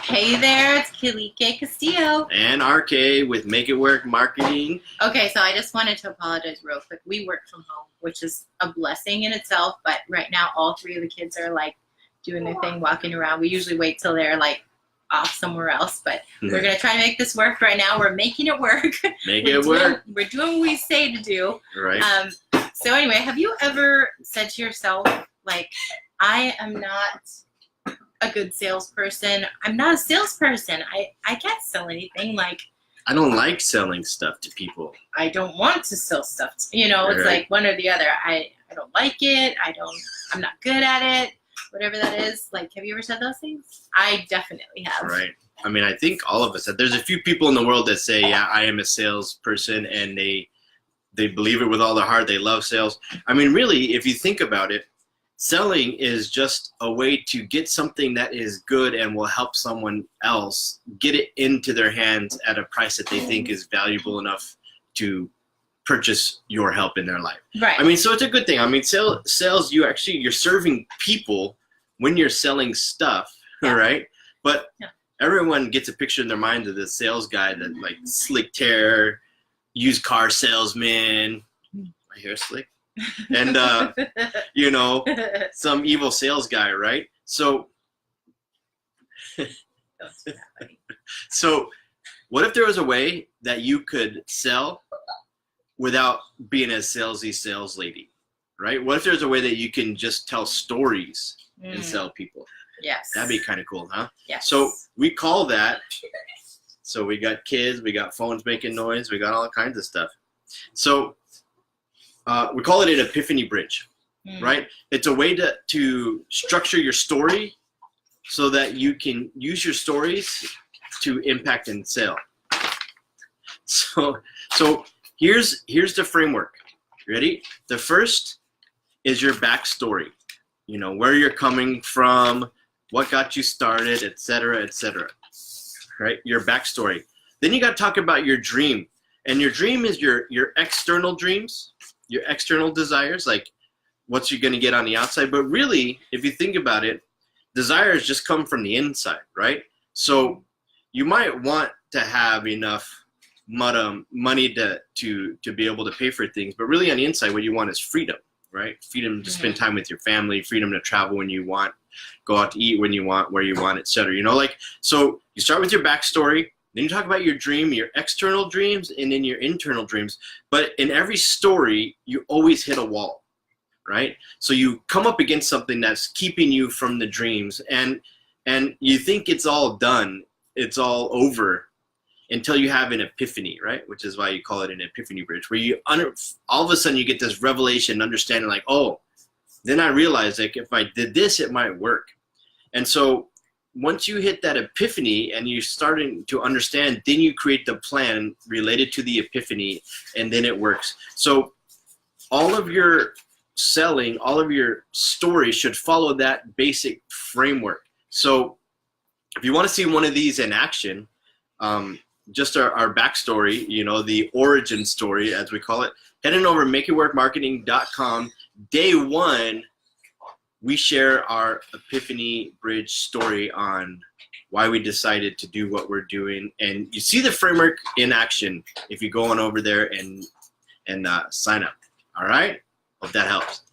Hey there, it's Kalike Castillo. And RK with Make It Work Marketing. Okay, so I just wanted to apologize real quick. We work from home, which is a blessing in itself, but right now all three of the kids are like doing their thing, walking around. We usually wait till they're like off somewhere else, but we're going to try to make this work right now. We're making it work. Make it work. We're doing what we say to do. Right. So anyway, have you ever said to yourself, like, I am not a good salesperson. I'm not a salesperson. I can't sell anything. Like, I don't like selling stuff to people. I don't want to sell stuff. It's like one or the other. I don't like it. I'm not good at it. Whatever that is. Like, have you ever said those things? I definitely have. Right. I mean, I think all of us have. There's a few people in the world that say, yeah, I am a salesperson, and they believe it with all their heart. They love sales. I mean, really, if you think about it, selling is just a way to get something that is good and will help someone else get it into their hands at a price that they think is valuable enough to purchase your help in their life. Right. I mean, so it's a good thing. I mean, sales, you're serving people when you're selling stuff, right? But everyone gets a picture in their mind of the sales guy that like slick hair, used car salesman. My hair slick. And some evil sales guy, right? So what if there was a way that you could sell without being a salesy sales lady, right? What if there's a way that you can just tell stories and sell people? Yes. That'd be kind of cool, huh? Yes. So we call that, so we got kids, we got phones making noise, we got all kinds of stuff. So we call it an epiphany bridge, right? It's a way to structure your story so that you can use your stories to impact and sell. So here's the framework. Ready? The first is your backstory. Where you're coming from, what got you started, etc., etc. Right? Your backstory. Then you got to talk about your dream. And your dream is your external dreams, your external desires, like what you're going to get on the outside. But really, if you think about it, desires just come from the inside, right? So you might want to have enough money to be able to pay for things. But really on the inside, what you want is freedom, right? Freedom to spend time with your family, freedom to travel when you want, go out to eat when you want, where you want, etc. So you start with your backstory. Then you talk about your dream, your external dreams, and then your internal dreams. But in every story, you always hit a wall, right? So you come up against something that's keeping you from the dreams, and you think it's all done, it's all over, until you have an epiphany, right? Which is why you call it an epiphany bridge, where all of a sudden you get this revelation, understanding like, oh, then I realized like if I did this, it might work. And so once you hit that epiphany and you're starting to understand, then you create the plan related to the epiphany, and then it works. So all of your selling, all of your stories should follow that basic framework. So if you want to see one of these in action, just our backstory, the origin story, as we call it, head on over to makeitworkmarketing.com. Day one, we share our epiphany bridge story on why we decided to do what we're doing. And you see the framework in action if you go on over there and sign up. All right? Hope that helps.